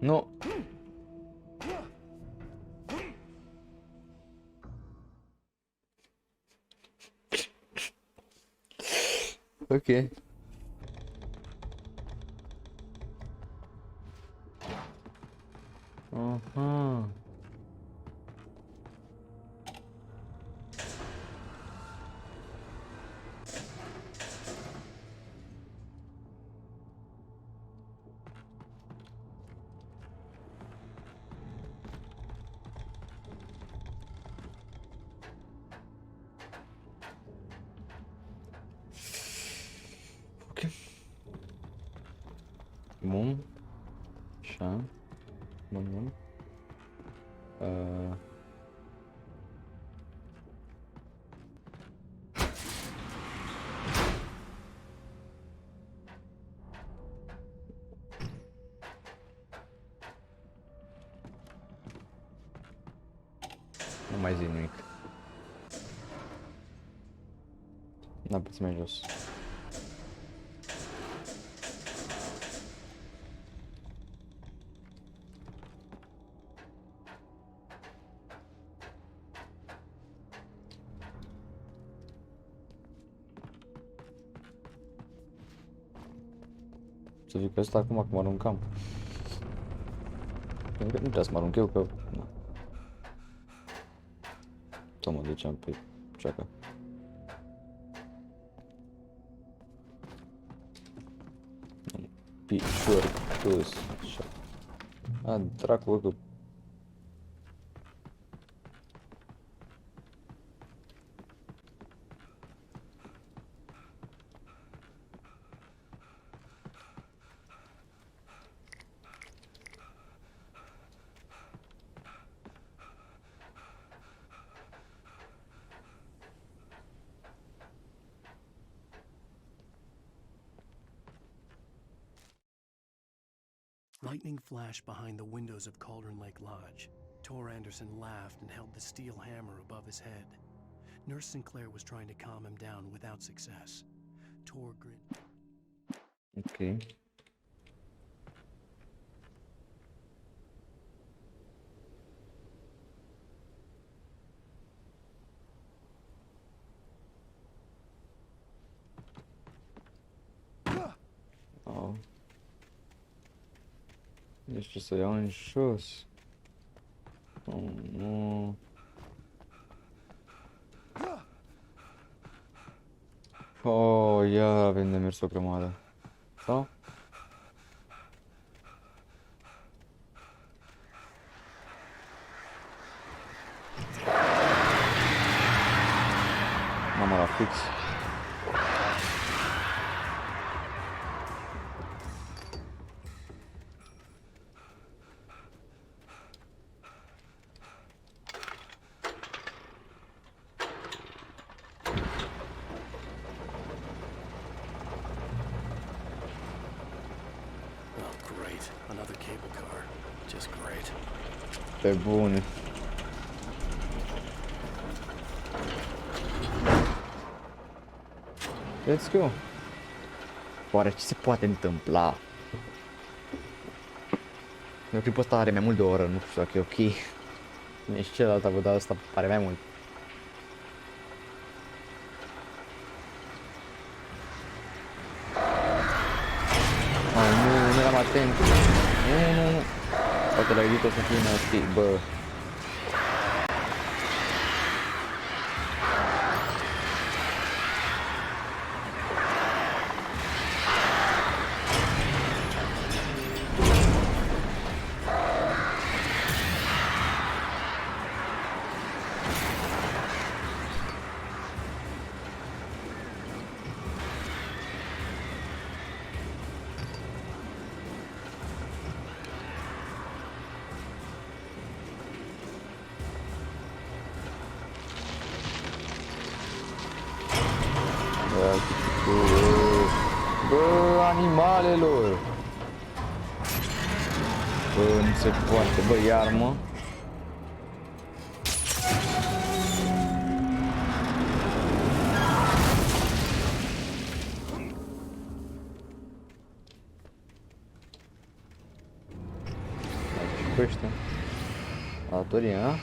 No. Okay. Uh-huh. Bun. Așa. Bun, bun. Nu mai zi nimic. Da, puțin mai jos. Să zic că ăsta acum că mă aruncam. Pentru că nu trebuie să mă arunc eu, că... Na. Să mă duceam pe ceaca. Picior pus. Așa. A, dracu, bă, că... Lightning flashed behind the windows of Cauldron Lake Lodge. Tor Anderson laughed and held the steel hammer above his head. Nurse Sinclair was trying to calm him down without success. Tor grinned. Ok. Oh. Deci ce să iau în jos. Oh, nu. Oh, iar avem de mers o grămadă. Sau? Mama la fix. Another cable car. Just great. Pe bune. Let's go. Oare ce se poate întâmpla? Eu clipul ăsta are mai mult de o oră, nu știu dacă e ok. Nici celălalt avut, dar ăsta pare mai mult. Nu eram atent. Nu. Poate la edit o să fie nasty, bă. Bă, animalelor! Bă, nu se poate, bă, iar mă. Aici ăștia. Alatoria, a?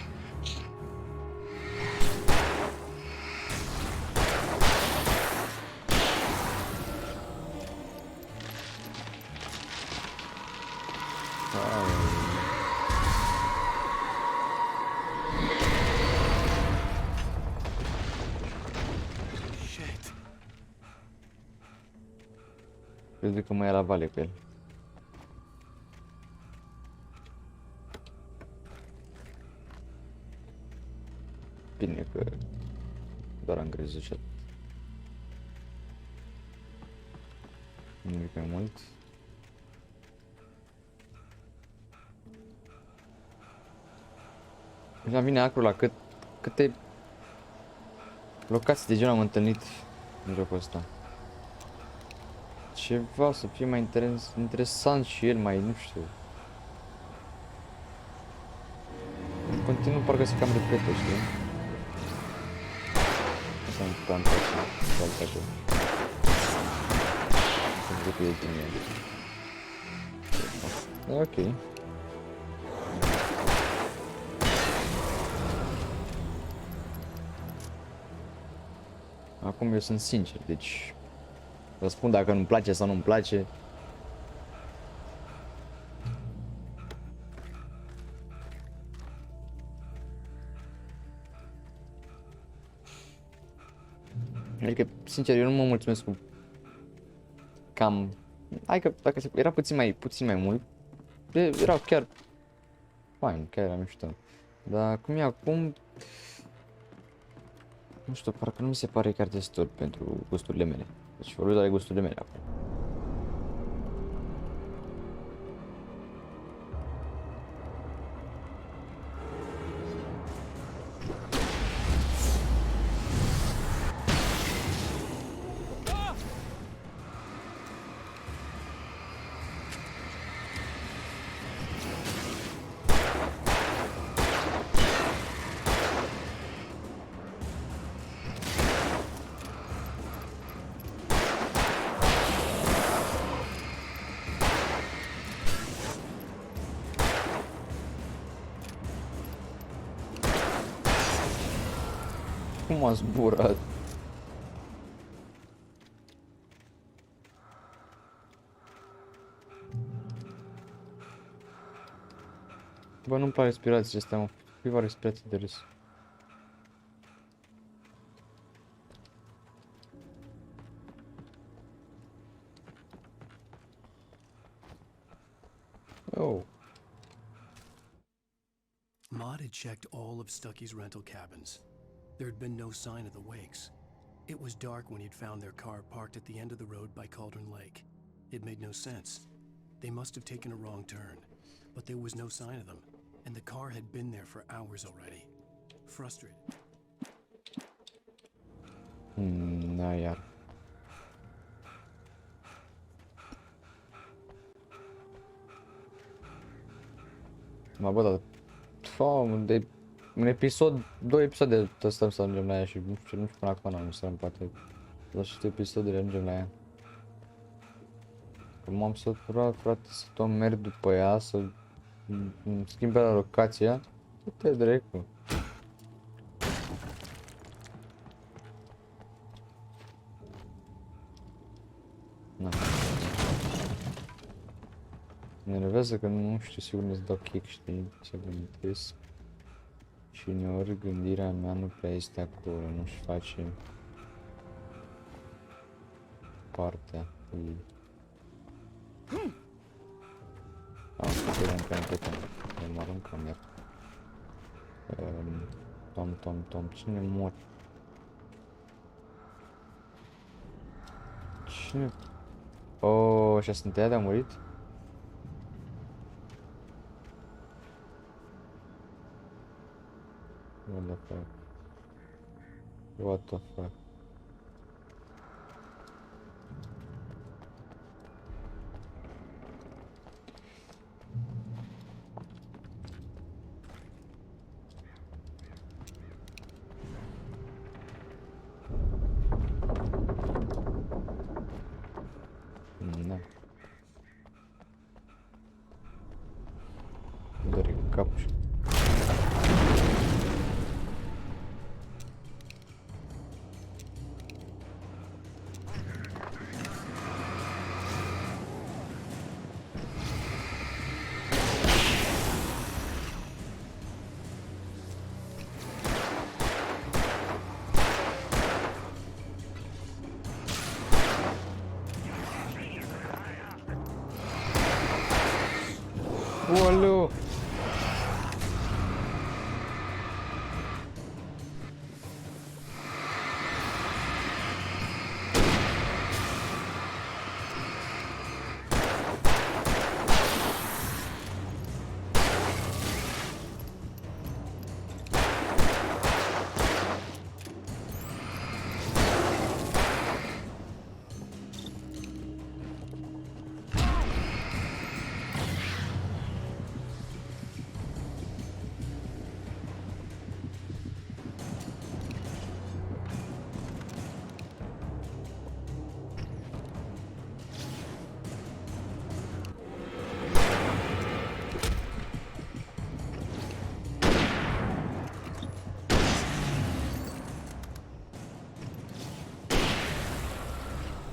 Cred că mai e la vale cu el. Bine că doar am grezușat. Nimic mai mult. Deja vine acru la câte locații de genul am întâlnit în jocul ăsta. Ceva să fie mai interesant și el, mai, nu știu. În continuu parcă se cam repetă, știi? Să nu cam pe așa. Să zic că e bine. E ok. Acum eu sunt sincer, deci vă spun dacă nu-mi place sau nu-mi place. Adică, sincer, eu nu mă mulțumesc cu cam... Hai că dacă era puțin mai mult, erau chiar fain, chiar era mișto. Dar cum e acum... Nu știu, parcă nu mi se pare chiar destul pentru gusturile mele. Deci vorbesc doar de gusturile mele acum. Cum a zburat? Bă, nu-mi plac respirațiile astea, mă. Cuiva respirație de râs. Oh. Maud had checked all of Stucky's rental cabins. There had been no sign of the wakes. It was dark when he'd found their car parked at the end of the road by Cauldron Lake. It made no sense. They must have taken a wrong turn, but there was no sign of them, and the car had been there for hours already. Frustrated. Da, iar. Mă, bă, dar... de un episod, 2 episoade stăm să ajungem la ea și nu știu până acum n-am să poate. La știu episoadele ajungem la ea. Că m-am săturat, frate, să tot merg după ea, să schimbe la locația. Du-te dracu. Na. Mă enervează că nu știu sigur nu-ți dau kick, știi, să gândesc. Și uneori gândirea mea nu prea este acolo, nu-și face partea ei. Vedem că am plecat, mă aruncăm iar. Tom, cine mor? Cine? Oh, așa sunt ea de-a murit? What the fuck? What the fuck? Da. Dă-i capul și... Ualeu!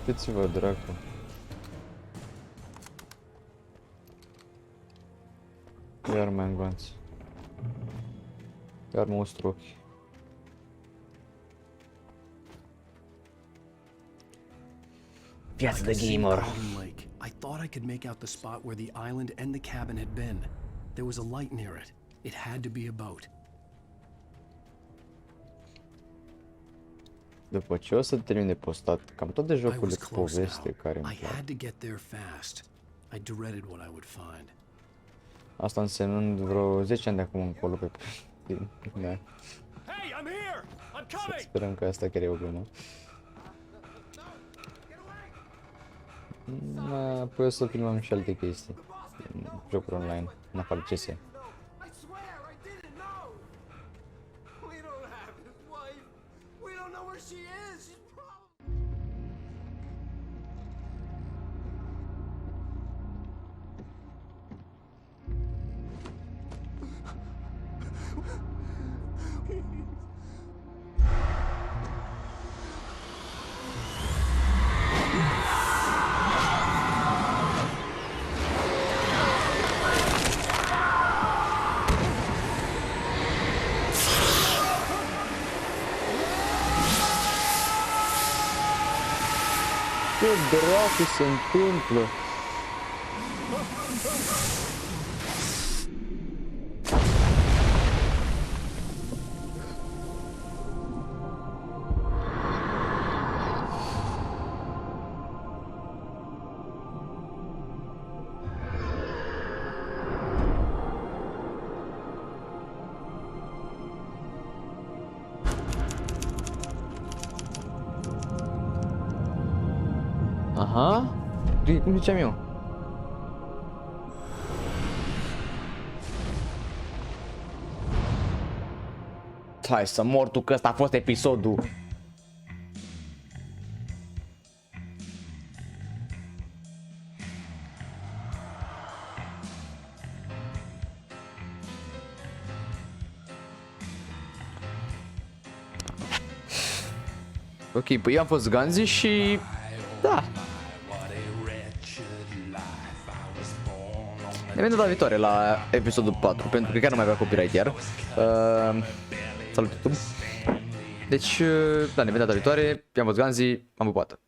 Liniștiți-vă, dracu. Iar mai înganți. Iar mă ustru ochii. Viața de gamer. I thought I could make out the spot where the island and the cabin had been. There was a light near it. It had to be a boat. După ce o să termin de postat cam toate jocurile cu poveste care îmi I plac. had to get there fast. I dreaded what I would find. Asta însemnând vreo 10 ani de acum încolo pe da. Hey, I'm here. I'm coming. Sperăm că asta chiar e o glumă. Apoi o să filmăm și alte chestii. Jocuri online, în afară CS. Ce dracu se întâmplă? Aha, cum ziceam eu? Hai să mor tu, că ăsta a fost episodul. Ok, păi eu am fost Ganzi și... da. Ne vedem data viitoare la episodul 4, pentru că chiar nu mai avea copyright iar. Salut YouTube. Deci, da, ne vedem data viitoare. I-am fost Ganzi, am pupat.